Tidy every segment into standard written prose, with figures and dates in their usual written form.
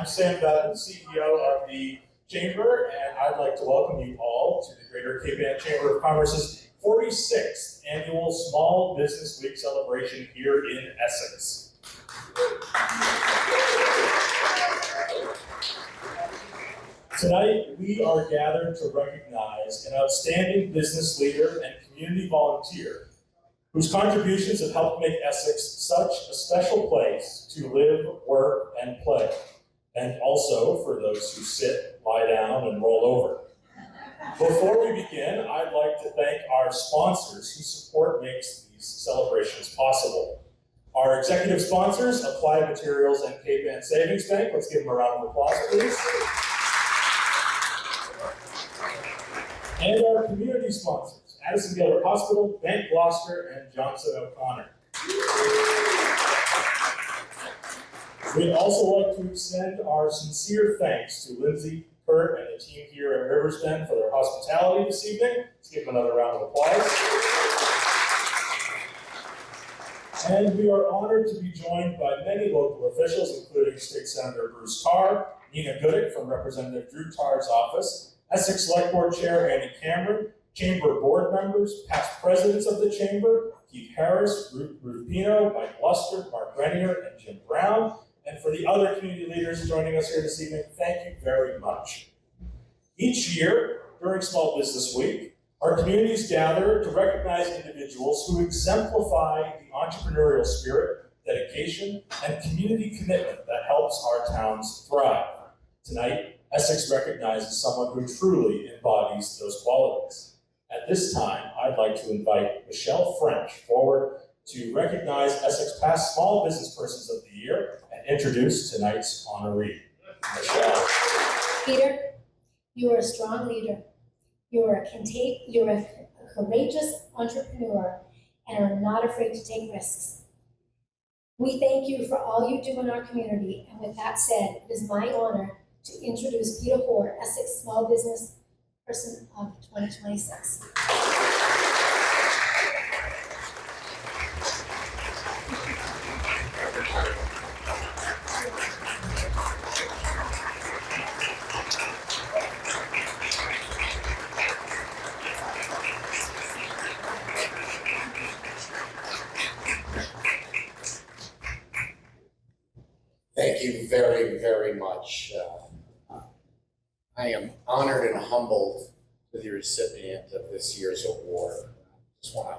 Sam Bevin, CEO of the Chamber, and I'd like to welcome you all to the Greater Cape Ann Chamber of Commerce's 46th Annual Small Business Week celebration here in Essex. Tonight, we are gathered to recognize an outstanding business leader and community volunteer whose contributions have helped make Essex such a special place to live, work, and play, and also for those who sit, lie down, and roll over. Before we begin, I'd like to thank our sponsors whose support makes these celebrations possible. Our executive sponsors, Applied Materials and Cape Ann Savings Bank. Let's give them a round of applause, please. And our community sponsors, Addison Gilbert Hospital, Bank Gloucester, and Johnson O'Connor. We'd also like to extend our sincere thanks to Lindsay, Kurt, and the team here at Rivers Bend for their hospitality this evening. Let's give them another round of applause. And we are honored to be joined by many local officials, including State Senator Bruce Tarr, Nina Goodek from Representative Drew Tarr's office, Essex Select Board Chair Andy Cameron, Chamber board members, past presidents of the Chamber, Keith Harris, Ruth Pino, Mike Luster, Mark Grenier, and Jim Brown. And for the other community leaders joining us here this evening, thank you very much. Each year, during Small Business Week, our communities gather to recognize individuals who exemplify the entrepreneurial spirit, dedication, and community commitment that helps our towns thrive. Tonight, Essex recognizes someone who truly embodies those qualities. At this time, I'd like to invite Michelle French forward to recognize Essex past Small Business Persons of the Year and introduce tonight's honoree. Michelle. Peter, you are a strong leader. You're a courageous entrepreneur and are not afraid to take risks. We thank you for all you do in our community, and with that said, it is my honor to introduce Peter Hoare, Essex Small Business Person of 2026. Thank you very, very much. I am honored and humbled to be the recipient of this year's award. I just want to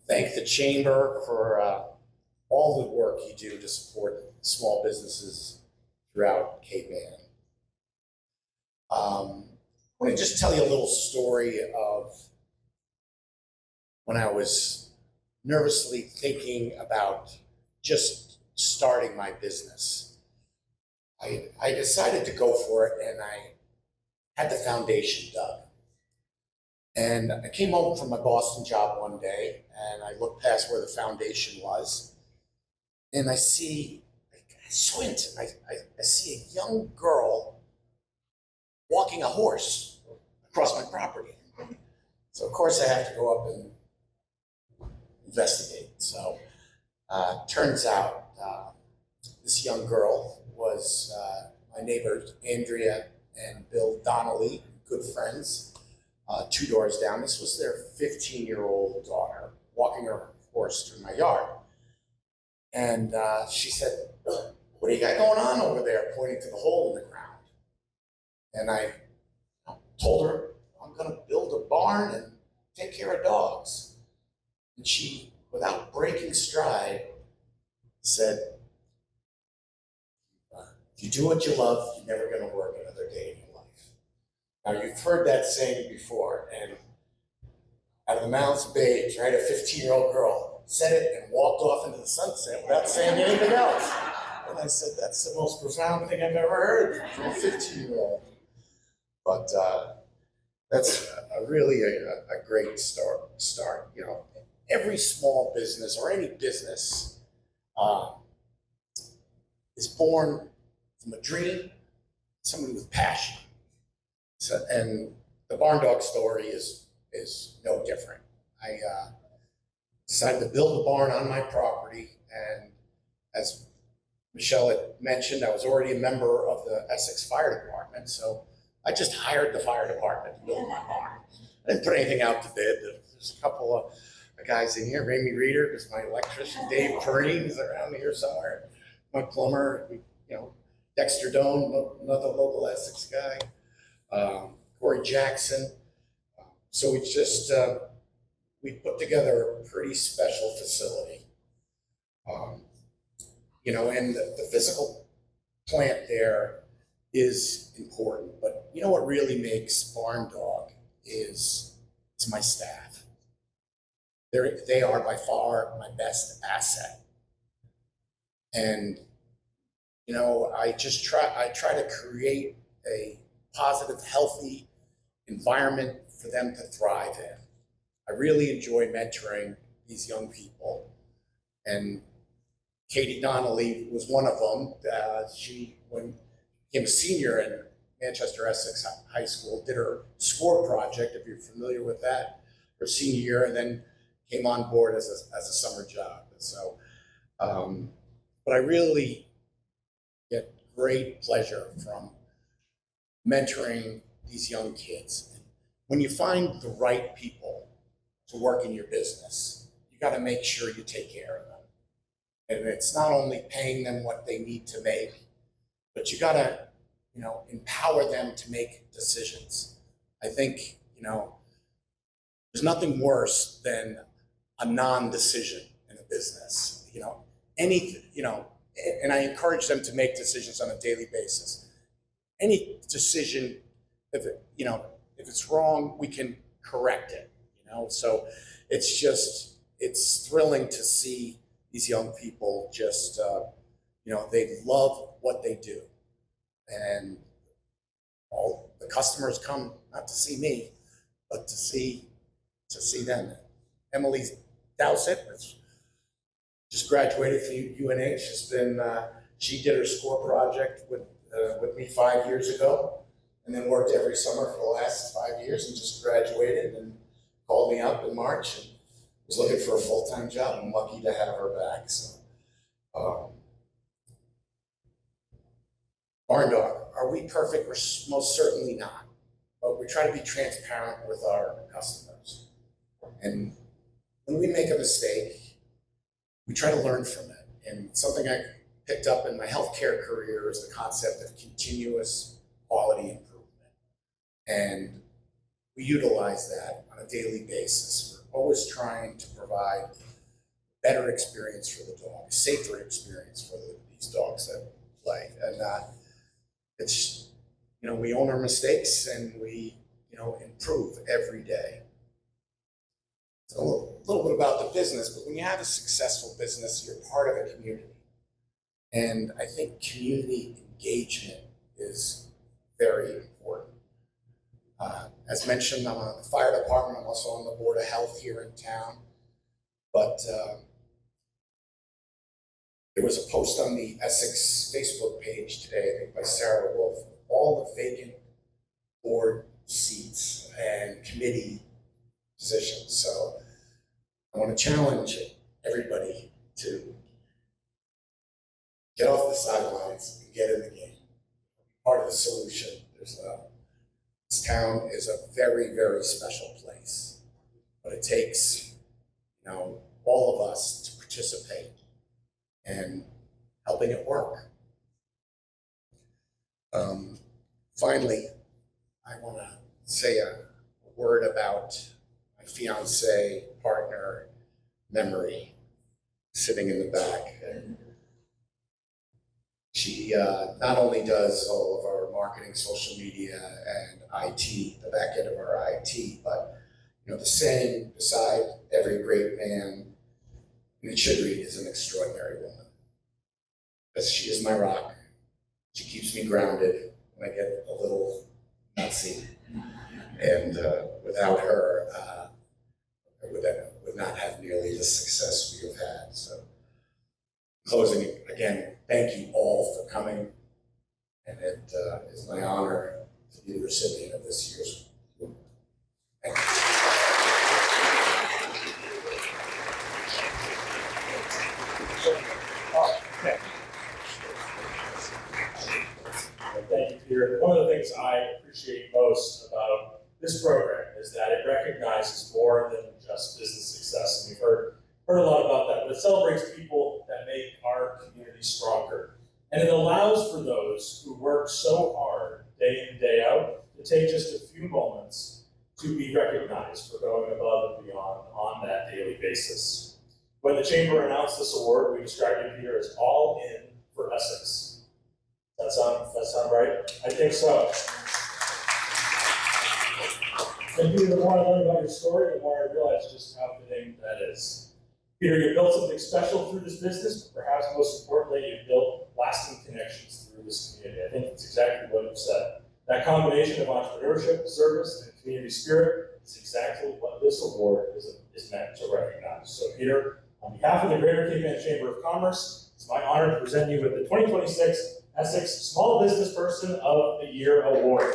thank the Chamber for all the work you do to support small businesses throughout Cape Ann. I want to just tell you a little story of when I was nervously thinking about just starting my business. I decided to go for it, and I had the foundation done. And I came home from my Boston job one day, and I looked past where the foundation was, and I squint, and I see a young girl walking a horse across my property. So of course I have to go up and investigate. So turns out this young girl was my neighbors, Andrea and Bill Donnelly, good friends, 2 doors down. This was their 15-year-old daughter walking her horse through my yard. And she said, "What do you got going on over there?" pointing to the hole in the ground. And I told her, "I'm gonna build a barn and take care of dogs." And she, without breaking stride, said, "If you do what you love, you're never gonna work another day in your life." Now, you've heard that saying before, and out of the mouths of babes, right, a 15-year-old girl said it and walked off into the sunset without saying anything else. And I said, that's the most profound thing I've ever heard from a 15-year-old. But that's really a great start. You know, every small business or any business is born from a dream, somebody with passion. So, and the barn dog story is no different. I decided to build a barn on my property, and as Michelle had mentioned, I was already a member of the Essex Fire Department, so I just hired the fire department to build my barn. I didn't put anything out to bid. There's a couple of guys in here, Ramey Reeder is my electrician, Dave Perrine is around here somewhere, my plumber, Dexter Doan, another local Essex guy, Corey Jackson. So we just, we put together a pretty special facility. And the physical plant there is important, but you know what really makes Barn Dog is my staff. They are by far my best asset. And, I try to create a positive, healthy environment for them to thrive in. I really enjoy mentoring these young people. And Katie Donnelly was one of them. She, when became a senior in Manchester Essex High School, did her SCORE project, if you're familiar with that, her senior year, and then came on board as a summer job. And so, but I really get great pleasure from mentoring these young kids. When you find the right people to work in your business, you got to make sure you take care of them. And it's not only paying them what they need to make, but you got to, empower them to make decisions. I think, there's nothing worse than a non-decision in a business. And I encourage them to make decisions on a daily basis. Any decision, if it's wrong, we can correct it. So it's thrilling to see these young people just, they love what they do. And all the customers come not to see me, but to see them. Emily Dowsett just graduated from UNH. She did her SCORE project with me 5 years ago, and then worked every summer for the last 5 years, and just graduated and called me up in March and was looking for a full-time job. I'm lucky to have her back. So, Barn Dog, are we perfect? We're most certainly not, but we try to be transparent with our customers. And when we make a mistake, we try to learn from it. And something I picked up in my healthcare career is the concept of continuous quality improvement. And we utilize that on a daily basis. We're always trying to provide a better experience for the dog, a safer experience for these dogs that play. And it's, we own our mistakes and we, improve every day. So a little bit about the business, but when you have a successful business, you're part of a community. And I think community engagement is very important. As mentioned, I'm on the fire department. I'm also on the Board of Health here in town. But there was a post on the Essex Facebook page today, I think by Sarah Wolf, all the vacant board seats and committee positions. So I want to challenge everybody to get off the sidelines and get in the game. Part of the solution. This town is a very, very special place, but it takes, all of us to participate in helping it work. Finally, I want to say a word about my fiance, partner, Memory, sitting in the back. And she not only does all of our marketing, social media, and IT, the back end of our IT, but the saying, beside every great man, and it should read, is an extraordinary woman. Because she is my rock. She keeps me grounded when I get a little nutsy. And without her, I would not have nearly the success we have had. So, in closing, again, thank you all for coming. And it is my honor to be the recipient of this year's award. Thank you. Okay. Peter. One of the things I appreciate most about this program is that it recognizes more than just business success. And we've heard a lot about that, but it celebrates people that make our community stronger. And it allows for those who work so hard day in, day out, to take just a few moments to be recognized for going above and beyond on that daily basis. When the Chamber announced this award, we described it here as all in for Essex. Does that sound right? I think so. And Peter, the more I learn about your story, the more I realize just how fitting that is. Peter, you've built something special through this business, but perhaps most importantly, you've built lasting connections through this community. I think that's exactly what you said. That combination of entrepreneurship, service, and community spirit is exactly what this award is meant to recognize. So Peter, on behalf of the Greater Cape Ann Chamber of Commerce, it's my honor to present you with the 2026 Essex Small Business Person of the Year Award.